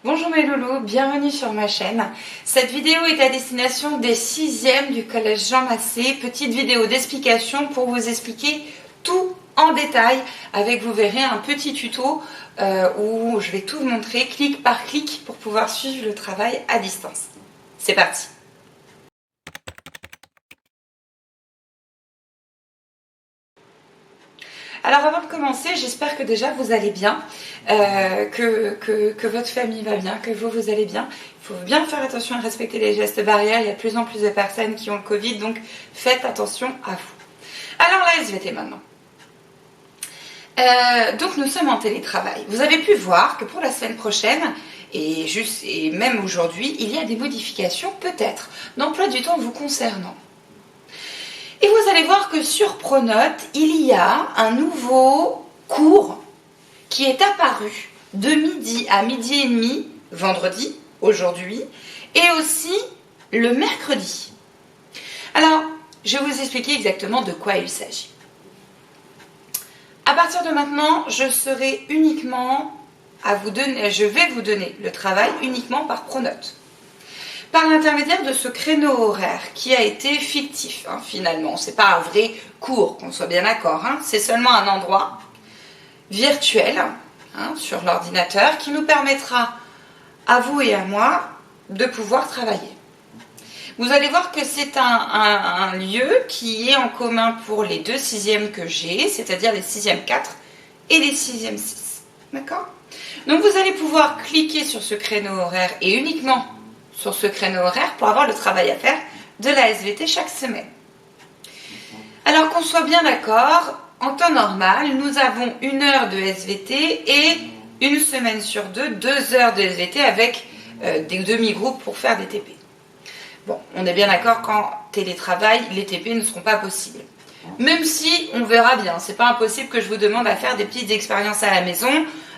Bonjour mes loulous, bienvenue sur ma chaîne. Cette vidéo est à destination des 6e du collège Jean Massé. Petite vidéo d'explication pour vous expliquer tout en détail avec, vous verrez, un petit tuto où je vais tout vous montrer clic par clic pour pouvoir suivre le travail à distance. C'est parti. Alors avant de commencer, j'espère que déjà vous allez bien, que votre famille va bien, que vous allez bien. Il faut bien faire attention à respecter les gestes barrières, il y a de plus en plus de personnes qui ont le Covid, donc faites attention à vous. Alors la SVT maintenant. Donc nous sommes en télétravail. Vous avez pu voir que pour la semaine prochaine, et même aujourd'hui, il y a des modifications peut-être d'emploi du temps vous concernant. Et vous allez voir que sur Pronote, il y a un nouveau cours qui est apparu de midi à midi et demi, vendredi, aujourd'hui, et aussi le mercredi. Alors, je vais vous expliquer exactement de quoi il s'agit. À partir de maintenant, je vais vous donner le travail uniquement par Pronote. Par l'intermédiaire de ce créneau horaire qui a été fictif, finalement. Ce n'est pas un vrai cours, qu'on soit bien d'accord. C'est seulement un endroit virtuel sur l'ordinateur qui nous permettra, à vous et à moi, de pouvoir travailler. Vous allez voir que c'est un lieu qui est en commun pour les deux 6e que j'ai, c'est-à-dire les 6e 4 et les 6e 6. D'accord ? Donc vous allez pouvoir cliquer sur ce créneau horaire et uniquement sur ce créneau horaire pour avoir le travail à faire de la SVT chaque semaine. Alors qu'on soit bien d'accord, en temps normal, nous avons 1 heure de SVT et une semaine sur 2 heures de SVT avec des demi-groupes pour faire des TP. Bon, on est bien d'accord qu'en télétravail, les TP ne seront pas possibles. Même si, on verra bien, c'est pas impossible que je vous demande à faire des petites expériences à la maison.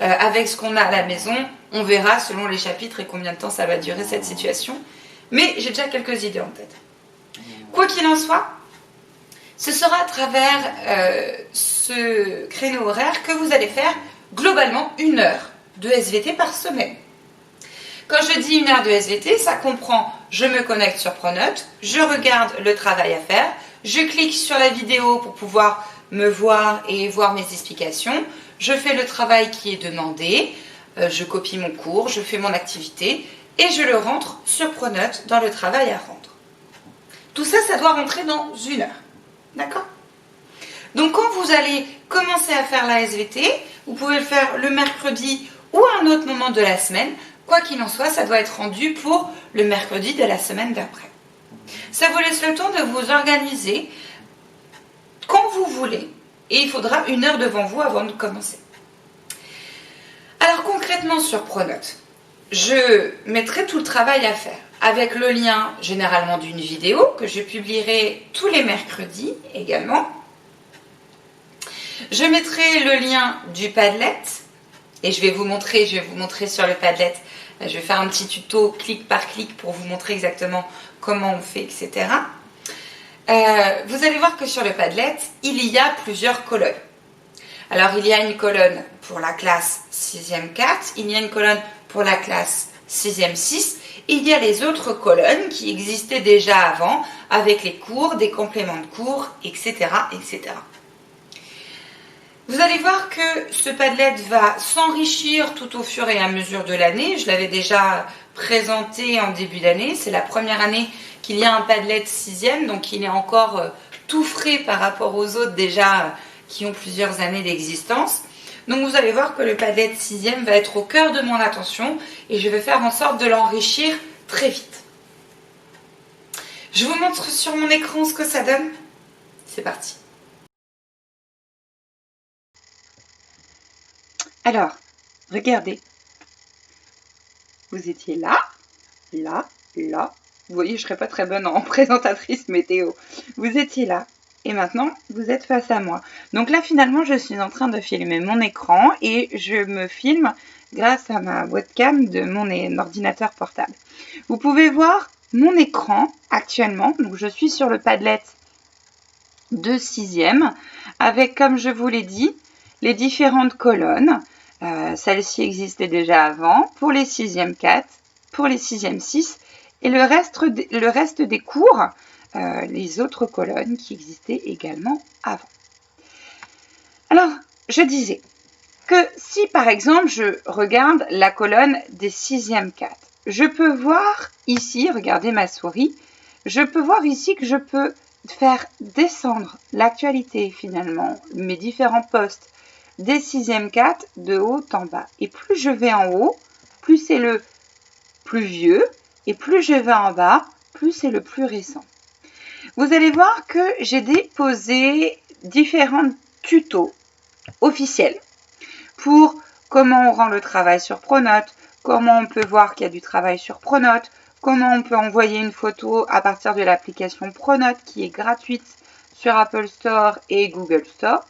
Avec ce qu'on a à la maison, on verra selon les chapitres et combien de temps ça va durer cette situation. Mais j'ai déjà quelques idées en tête. Quoi qu'il en soit, ce sera à travers ce créneau horaire que vous allez faire globalement 1 heure de SVT par semaine. Quand je dis 1 heure de SVT, ça comprend, je me connecte sur Pronote, je regarde le travail à faire, je clique sur la vidéo pour pouvoir me voir et voir mes explications, je fais le travail qui est demandé, je copie mon cours, je fais mon activité et je le rentre sur Pronote dans le travail à rendre. Tout ça, ça doit rentrer dans 1 heure. D'accord ? Donc quand vous allez commencer à faire la SVT, vous pouvez le faire le mercredi ou à un autre moment de la semaine. Quoi qu'il en soit, ça doit être rendu pour le mercredi de la semaine d'après. Ça vous laisse le temps de vous organiser quand vous voulez. Et il faudra 1 heure devant vous avant de commencer. Alors concrètement sur Pronote, je mettrai tout le travail à faire avec le lien généralement d'une vidéo que je publierai tous les mercredis également. Je mettrai le lien du Padlet et je vais vous montrer sur le Padlet. Je vais faire un petit tuto clic par clic pour vous montrer exactement comment on fait, etc. Vous allez voir que sur le Padlet, il y a plusieurs colonnes. Alors, il y a une colonne pour la classe 6e 4, il y a une colonne pour la classe 6e 6, et il y a les autres colonnes qui existaient déjà avant, avec les cours, des compléments de cours, etc., etc. Vous allez voir que ce Padlet va s'enrichir tout au fur et à mesure de l'année. Je l'avais déjà présenté en début d'année. C'est la première année qu'il y a un Padlet 6e, donc il est encore tout frais par rapport aux autres déjà qui ont plusieurs années d'existence. Donc vous allez voir que le Padlet 6e va être au cœur de mon attention et je vais faire en sorte de l'enrichir très vite. Je vous montre sur mon écran ce que ça donne. C'est parti. Alors, regardez. Vous étiez là, là, là. Vous voyez, je ne serais pas très bonne en présentatrice météo. Vous étiez là. Et maintenant, vous êtes face à moi. Donc là, finalement, je suis en train de filmer mon écran et je me filme grâce à ma webcam de mon ordinateur portable. Vous pouvez voir mon écran actuellement. Donc, je suis sur le Padlet de 6e avec, comme je vous l'ai dit, les différentes colonnes. Celle-ci existait déjà avant pour les 6e 4, pour les 6e 6 et le reste des cours, les autres colonnes qui existaient également avant. Alors, je disais que si par exemple je regarde la colonne des 6e 4, je peux voir ici, regardez ma souris, je peux voir ici que je peux faire descendre l'actualité finalement, mes différents postes des 6e 4 de haut en bas. Et plus je vais en haut, plus c'est le plus vieux, et plus je vais en bas, plus c'est le plus récent. Vous allez voir que j'ai déposé différents tutos officiels pour comment on rend le travail sur Pronote, comment on peut voir qu'il y a du travail sur Pronote, comment on peut envoyer une photo à partir de l'application Pronote qui est gratuite sur Apple Store et Google Store.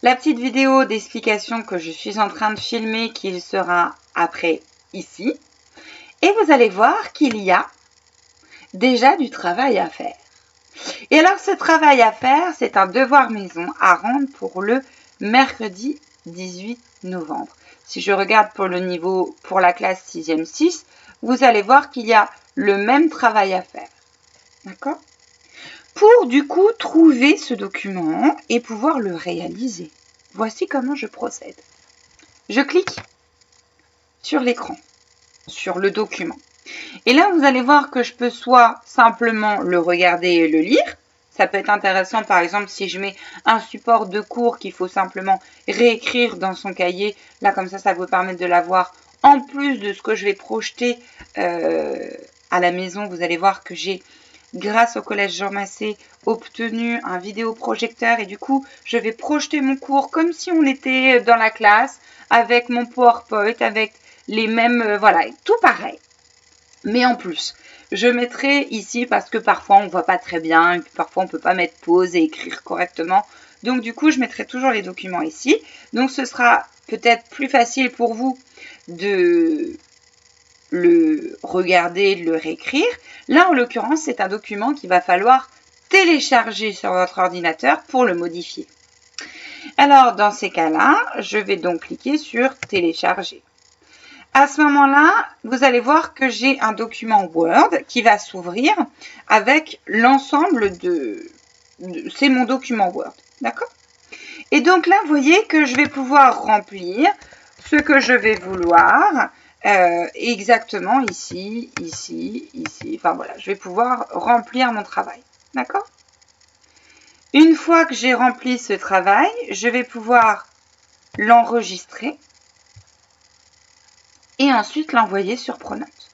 La petite vidéo d'explication que je suis en train de filmer qui sera après ici. Et vous allez voir qu'il y a déjà du travail à faire. Et alors ce travail à faire, c'est un devoir maison à rendre pour le mercredi 18 novembre. Si je regarde pour le niveau, pour la classe 6e 6, vous allez voir qu'il y a le même travail à faire. D'accord ? Pour du coup trouver ce document et pouvoir le réaliser. Voici comment je procède. Je clique sur l'écran, sur le document. Et là, vous allez voir que je peux soit simplement le regarder et le lire. Ça peut être intéressant, par exemple, si je mets un support de cours qu'il faut simplement réécrire dans son cahier. Là, comme ça vous permet de l'avoir en plus de ce que je vais projeter à la maison. Vous allez voir que j'ai, grâce au Collège Jean Massé, obtenu un vidéoprojecteur. Et du coup, je vais projeter mon cours comme si on était dans la classe, avec mon PowerPoint, avec les mêmes, voilà, tout pareil. Mais en plus, je mettrai ici parce que parfois on ne voit pas très bien et puis parfois on ne peut pas mettre pause et écrire correctement. Donc du coup, je mettrai toujours les documents ici. Donc ce sera peut-être plus facile pour vous de le regarder, de le réécrire. Là, en l'occurrence, c'est un document qu'il va falloir télécharger sur votre ordinateur pour le modifier. Alors, dans ces cas-là, je vais donc cliquer sur télécharger. À ce moment-là, vous allez voir que j'ai un document Word qui va s'ouvrir avec l'ensemble de... C'est mon document Word, d'accord? Et donc là, vous voyez que je vais pouvoir remplir ce que je vais vouloir exactement ici, ici, ici. Enfin voilà, je vais pouvoir remplir mon travail, d'accord? Une fois que j'ai rempli ce travail, je vais pouvoir l'enregistrer et ensuite l'envoyer sur Pronote.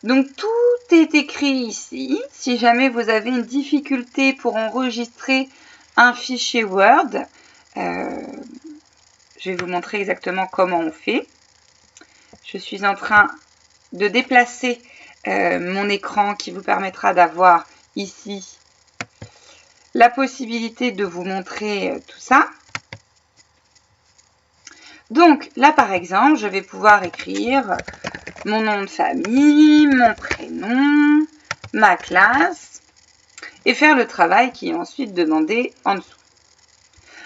Donc tout est écrit ici. Si jamais vous avez une difficulté pour enregistrer un fichier Word, je vais vous montrer exactement comment on fait. Je suis en train de déplacer mon écran qui vous permettra d'avoir ici la possibilité de vous montrer tout ça. Donc là par exemple, je vais pouvoir écrire mon nom de famille, mon prénom, ma classe et faire le travail qui est ensuite demandé en dessous.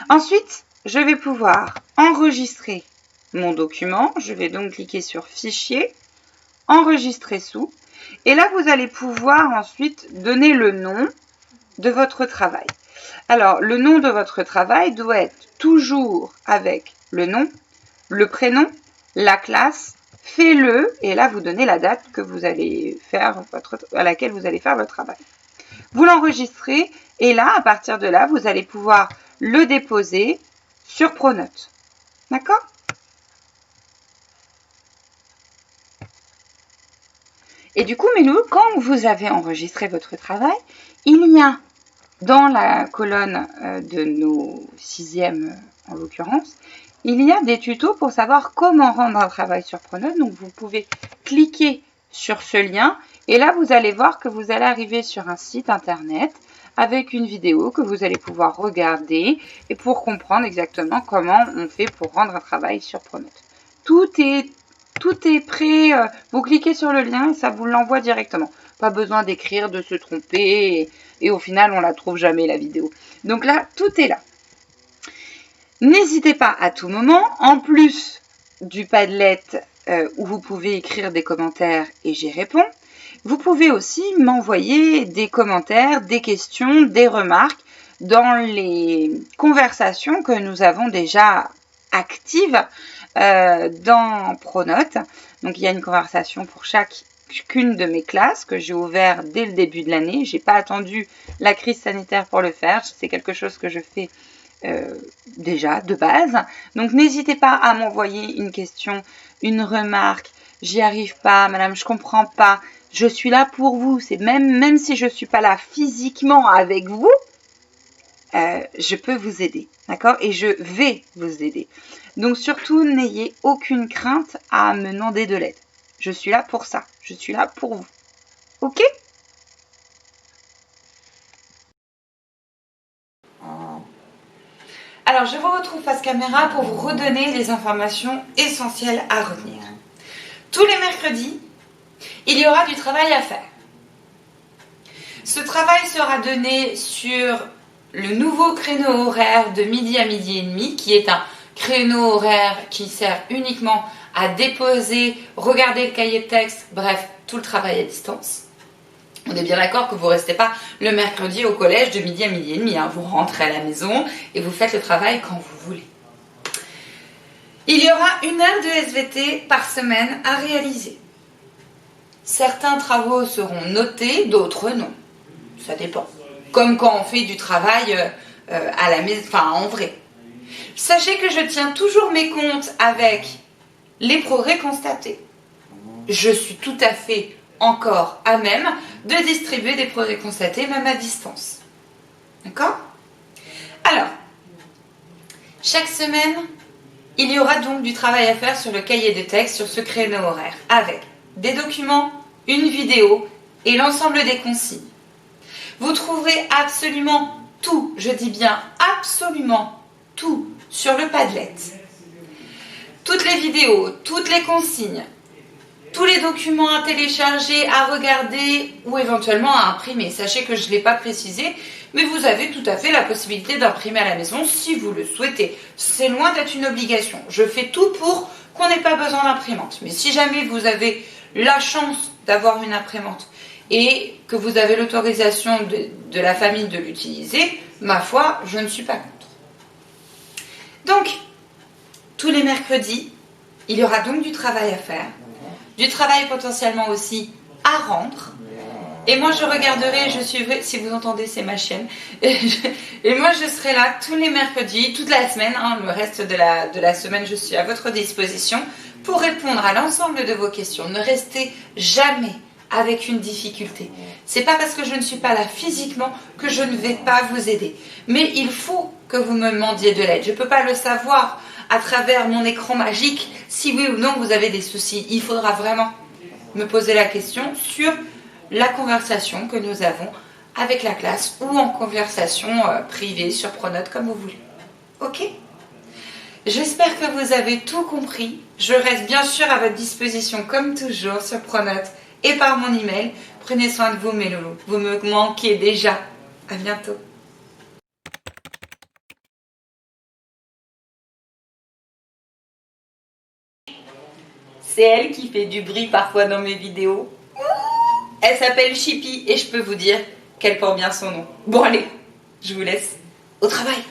Ensuite, je vais pouvoir enregistrer mon document. Je vais donc cliquer sur Fichier, Enregistrer sous. Et là, vous allez pouvoir ensuite donner le nom de votre travail. Alors, le nom de votre travail doit être toujours avec le nom, le prénom, la classe, fais-le, et là, vous donnez la date que vous allez faire à laquelle vous allez faire votre travail. Vous l'enregistrez, et là, à partir de là, vous allez pouvoir le déposer sur Pronote. D'accord ? Et du coup, Melou, quand vous avez enregistré votre travail, il y a dans la colonne de nos 6e, en l'occurrence, il y a des tutos pour savoir comment rendre un travail sur Pronote. Donc, vous pouvez cliquer sur ce lien et là, vous allez voir que vous allez arriver sur un site internet avec une vidéo que vous allez pouvoir regarder et pour comprendre exactement comment on fait pour rendre un travail sur Pronote. Tout est prêt. Vous cliquez sur le lien et ça vous l'envoie directement. Pas besoin d'écrire, de se tromper et au final, on la trouve jamais la vidéo. Donc là, tout est là. N'hésitez pas à tout moment, en plus du Padlet où vous pouvez écrire des commentaires et j'y réponds, vous pouvez aussi m'envoyer des commentaires, des questions, des remarques dans les conversations que nous avons déjà actives dans Pronote. Donc il y a une conversation pour chacune de mes classes que j'ai ouvert dès le début de l'année. J'ai pas attendu la crise sanitaire pour le faire. C'est quelque chose que je fais déjà de base. Donc n'hésitez pas à m'envoyer une question, une remarque. J'y arrive pas, madame, je comprends pas. Je suis là pour vous. C'est même si je suis pas là physiquement avec vous, je peux vous aider, d'accord? Et je vais vous aider. Donc surtout, n'ayez aucune crainte à me demander de l'aide. Je suis là pour ça. Je suis là pour vous. Ok? Alors, je vous retrouve face caméra pour vous redonner les informations essentielles à retenir. Tous les mercredis, il y aura du travail à faire. Ce travail sera donné sur le nouveau créneau horaire de midi à midi et demi, qui est un créneau horaire qui sert uniquement à déposer, regarder le cahier de texte, bref, tout le travail à distance. On est bien d'accord que vous ne restez pas le mercredi au collège de midi à midi et demi, hein. Vous rentrez à la maison et vous faites le travail quand vous voulez. Il y aura 1 heure de SVT par semaine à réaliser. Certains travaux seront notés, d'autres non. Ça dépend. Comme quand on fait du travail à la maison, enfin en vrai. Sachez que je tiens toujours mes comptes avec les progrès constatés. Je suis tout à fait encore à même de distribuer des progrès constatés même à distance. D'accord? Alors, chaque semaine, il y aura donc du travail à faire sur le cahier de texte sur ce créneau horaire avec des documents, une vidéo et l'ensemble des consignes. Vous trouverez absolument tout, je dis bien absolument tout sur le Padlet. Toutes les vidéos, toutes les consignes, tous les documents à télécharger, à regarder ou éventuellement à imprimer. Sachez que je ne l'ai pas précisé, mais vous avez tout à fait la possibilité d'imprimer à la maison si vous le souhaitez. C'est loin d'être une obligation. Je fais tout pour qu'on n'ait pas besoin d'imprimante. Mais si jamais vous avez la chance d'avoir une imprimante et que vous avez l'autorisation de la famille de l'utiliser, ma foi, je ne suis pas contre. Donc, tous les mercredis, il y aura donc du travail à faire, du travail potentiellement aussi à rendre. Et moi, je regarderai, je suivrai, si vous entendez, c'est ma chienne. Et moi, je serai là tous les mercredis, toute la semaine, hein, le reste de la semaine, je suis à votre disposition pour répondre à l'ensemble de vos questions. Ne restez jamais avec une difficulté. C'est pas parce que je ne suis pas là physiquement que je ne vais pas vous aider. Mais il faut que vous me demandiez de l'aide. Je ne peux pas le savoir à travers mon écran magique si oui ou non vous avez des soucis. Il faudra vraiment me poser la question sur la conversation que nous avons avec la classe ou en conversation privée sur Pronote comme vous voulez. Ok ? J'espère que vous avez tout compris. Je reste bien sûr à votre disposition comme toujours sur Pronote et par mon email. Prenez soin de vous mes loulous. Vous me manquez déjà. À bientôt. C'est elle qui fait du bruit parfois dans mes vidéos. Elle s'appelle Chippy et je peux vous dire qu'elle porte bien son nom. Bon allez, je vous laisse au travail.